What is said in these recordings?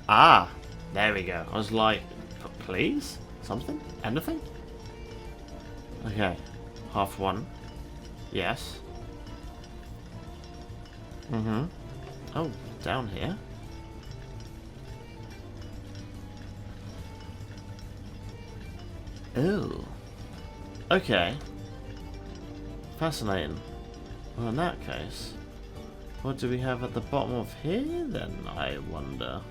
Ah, there we go. I was like, please? Something? Anything? Okay. Half one. Yes. Mm-hmm. Oh, down here. Ooh. Okay. Fascinating. Well, in that case, what do we have at the bottom of here then, I wonder?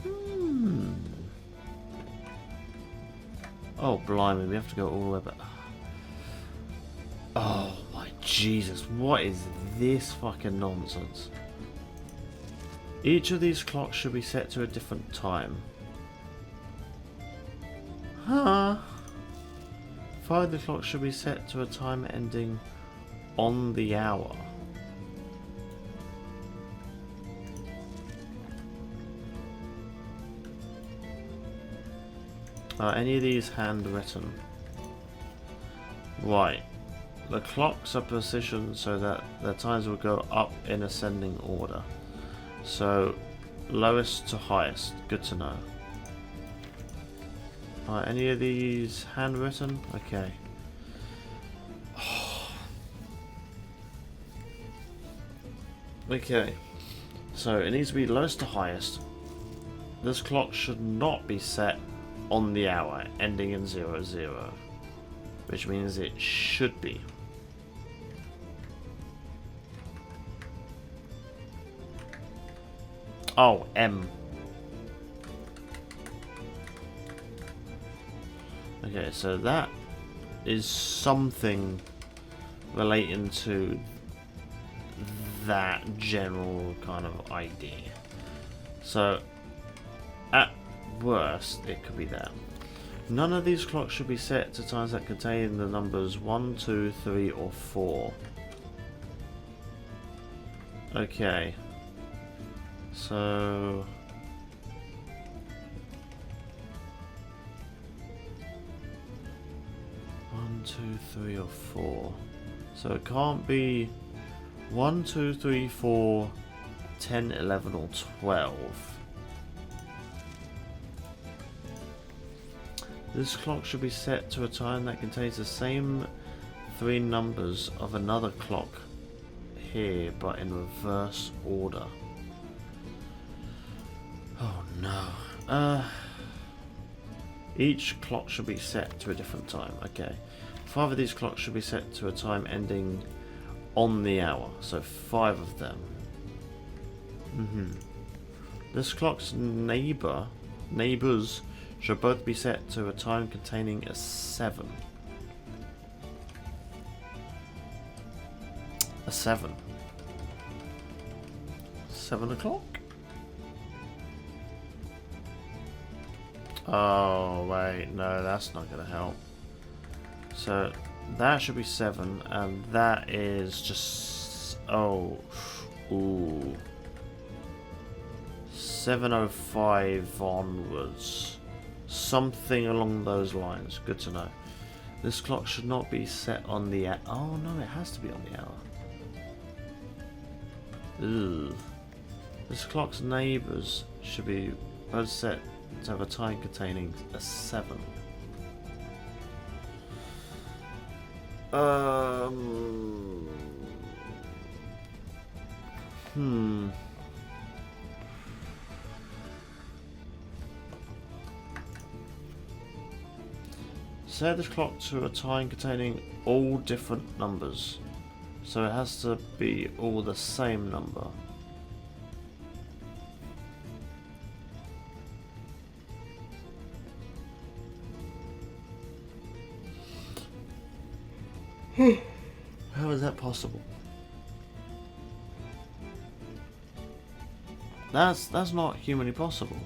Hmm. Oh, blimey, we have to go all the way back. Oh, my Jesus, what is this fucking nonsense? Each of these clocks should be set to a different time. Huh? 5 of the clocks should be set to a time ending on the hour. Are any of these handwritten? Right. The clocks are positioned so that their times will go up in ascending order. So, lowest to highest. Good to know. Are any of these handwritten? Okay. Okay. So, it needs to be lowest to highest. This clock should not be set on the hour, ending in 00. Which means it should be. Oh, M. Okay, so that is something relating to that general kind of idea. So, at worst, it could be that. None of these clocks should be set to times that contain the numbers 1, 2, 3, or 4. Okay. So... 1, 2, 3, or 4. So it can't be 1, 2, 3, 4, 10, 11, or 12. This clock should be set to a time that contains the same 3 numbers of another clock here, but in reverse order. Oh no. Each clock should be set to a different time. Okay. 5 of these clocks should be set to a time ending on the hour. So 5 of them. This clock's neighbours should both be set to a time containing a 7. A 7. 7 o'clock? Oh, wait, no, that's not going to help. So, that should be 7, and that is just... Oh, ooh. 7:05 onwards. Something along those lines. Good to know. This clock should not be set on the... Oh, no, it has to be on the hour. Ugh. This clock's neighbours should be both set to have a time containing a 7. Set this clock to a time containing all different numbers. So it has to be all the same number. How is that possible? That's not humanly possible.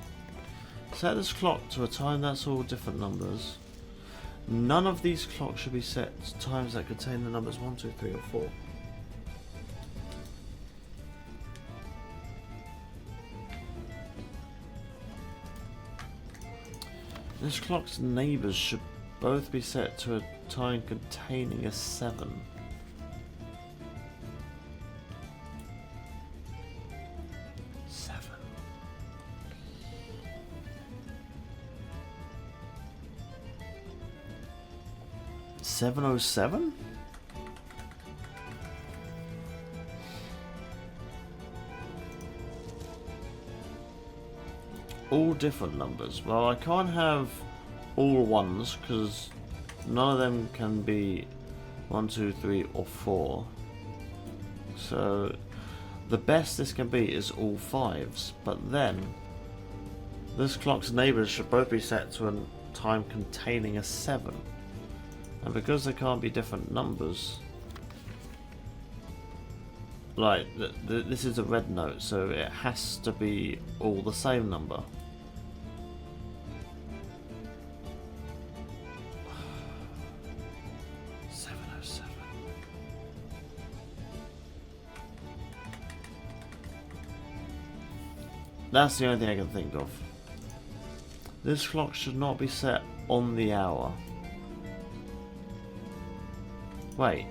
Set this clock to a time that's all different numbers. None of these clocks should be set to times that contain the numbers 1, 2, 3, or 4. This clock's neighbours should both be set to a time containing a 7. 707? All different numbers. Well, I can't have all ones because none of them can be 1, 2, 3, or 4. So the best this can be is all 5s. But then this clock's neighbours should both be set to a time containing a 7. And because there can't be different numbers, like this is a red note, so it has to be all the same number. That's the only thing I can think of. This clock should not be set on the hour. Wait.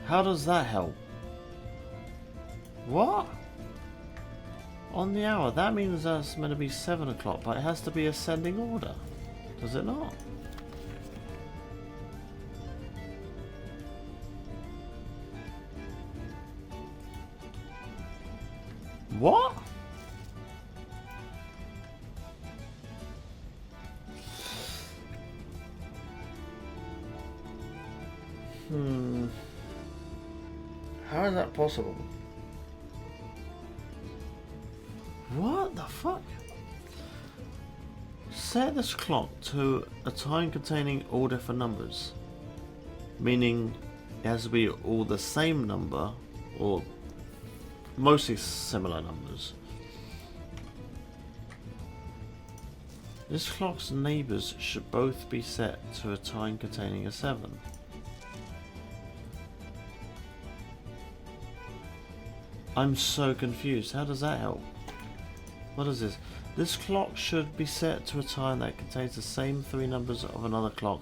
How does that help? What? On the hour? That means that's meant to be 7 o'clock, but it has to be ascending order. Does it not? What? How is that possible? What the fuck? Set this clock to a time containing all different numbers. Meaning it has to be all the same number or mostly similar numbers. This clock's neighbours should both be set to a time containing a 7. I'm so confused. How does that help? What is this? This clock should be set to a time that contains the same 3 numbers of another clock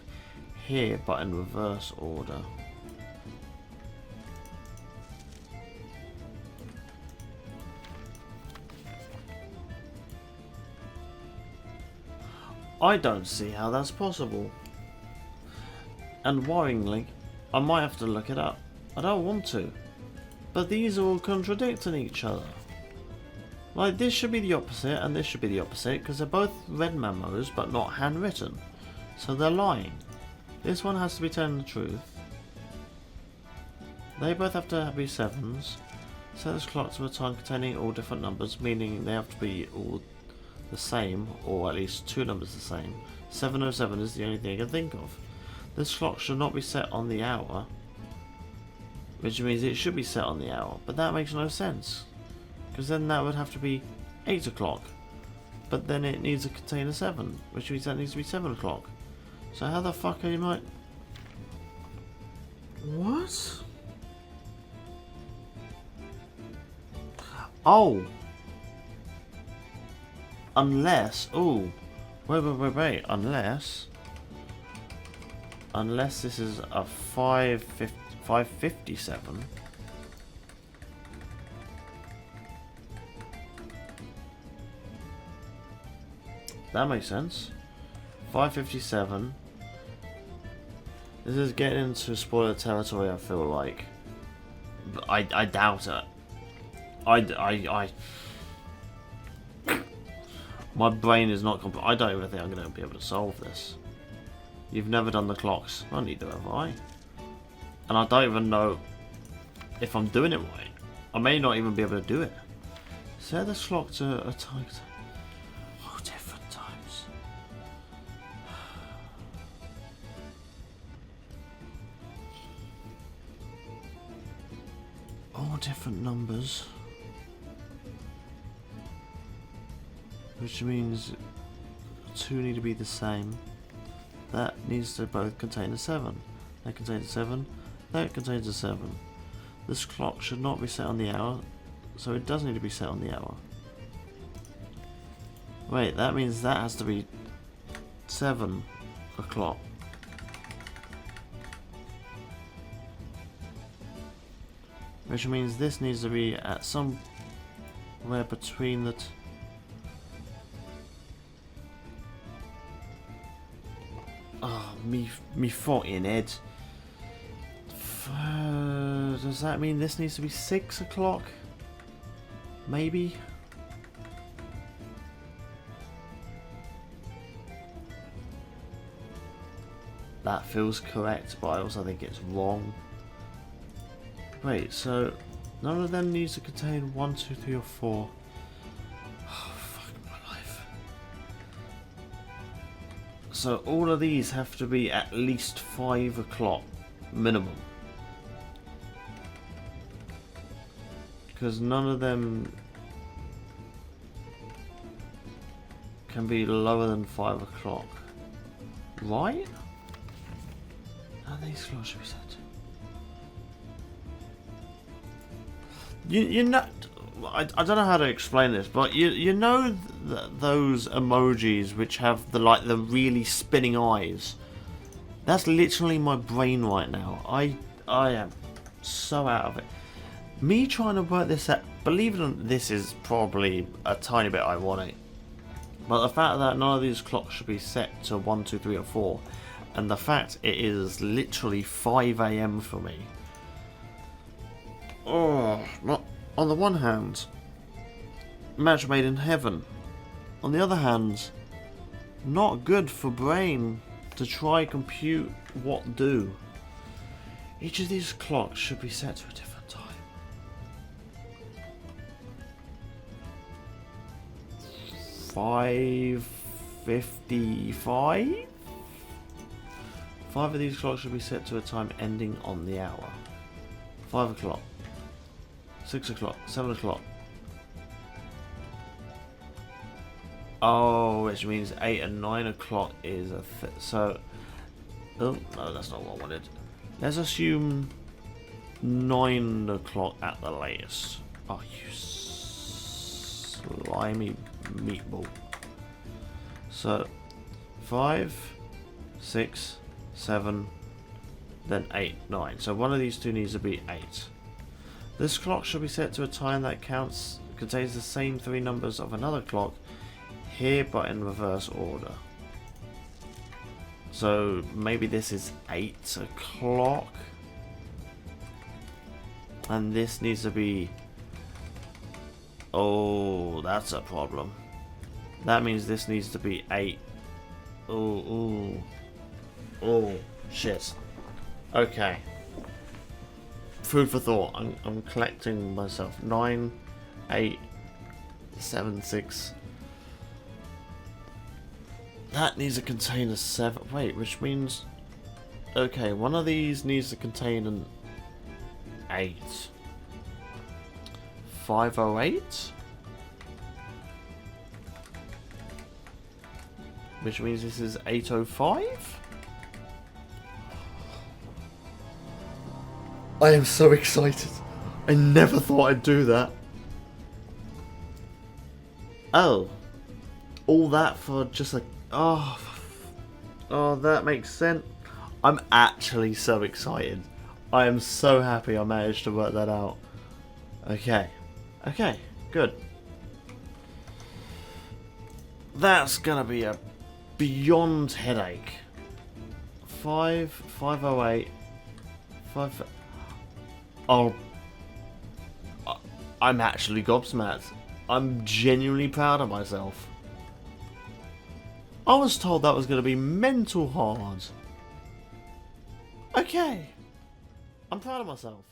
here, but in reverse order. I don't see how that's possible. And worryingly, I might have to look it up. I don't want to. But these are all contradicting each other. Like, this should be the opposite and this should be the opposite because they're both red memos but not handwritten. So they're lying. This one has to be telling the truth. They both have to be 7s. Set this clock to a time containing all different numbers, meaning they have to be all the same, or at least 2 numbers the same. 707 is the only thing I can think of. This clock should not be set on the hour, which means it should be set on the hour, but that makes no sense, because then that would have to be 8 o'clock, but then it needs to contain a 7, which means that needs to be 7 o'clock. So how the fuck are you like... What? Oh! Unless... Oh! Wait. Unless this is a 557. That makes sense. 557. This is getting into spoiler territory, I feel like. But I doubt it. My brain is not I don't even think I'm going to be able to solve this. You've never done the clocks. I neither have I. And I don't even know if I'm doing it right. I may not even be able to do it. Set this clock to a time... Oh, different times. All different numbers. Which means 2 need to be the same. That needs to both contain a 7. That contains a 7. That contains a 7. This clock should not be set on the hour, so it does need to be set on the hour. Wait, that means that has to be 7 o'clock. Which means this needs to be at somewhere between the me fucking head. Does that mean this needs to be 6 o'clock? Maybe? That feels correct, but I also think it's wrong. Wait, so none of them needs to contain 1, 2, 3, or 4. Oh, fuck my life. So all of these have to be at least 5 o'clock minimum. Because none of them can be lower than 5 o'clock. Right? How these clocks should be set? You know, I don't know how to explain this, but you know those emojis which have the really spinning eyes. That's literally my brain right now. I am so out of it. Me trying to work this out. Believe it or not, this is probably a tiny bit ironic, but the fact that none of these clocks should be set to 1, 2, 3, or 4, and the fact it is literally 5 AM for me. Oh, on the one hand, match made in heaven. On the other hand, not good for brain to try compute what do. Each of these clocks should be set to a different time. 5:55? 5 of these clocks should be set to a time ending on the hour. 5 o'clock. 6 o'clock, 7 o'clock. Oh, which means 8 and 9 o'clock is a so. Oh, no, that's not what I wanted. Let's assume 9 o'clock at the latest. Oh, you slimy meatball. So, 5, 6, 7, then 8, 9. So one of these two needs to be 8. This clock should be set to a time that contains the same 3 numbers of another clock, here but in reverse order. So maybe this is 8 o'clock, and this needs to be... Oh, that's a problem. That means this needs to be 8. Oh, shit. Okay. Food for thought. I'm collecting myself. 9, 8, 7, 6. That needs to contain a 7. Wait, which means... Okay, one of these needs to contain an 8. 508? Which means this is 805? I am so excited. I never thought I'd do that. Oh. All that for just a... Oh, that makes sense. I'm actually so excited. I am so happy I managed to work that out. Okay. Okay, good. That's gonna be a beyond headache. 508. 5... Oh, I'm actually gobsmacked. I'm genuinely proud of myself. I was told that was going to be mental hard. Okay. I'm proud of myself.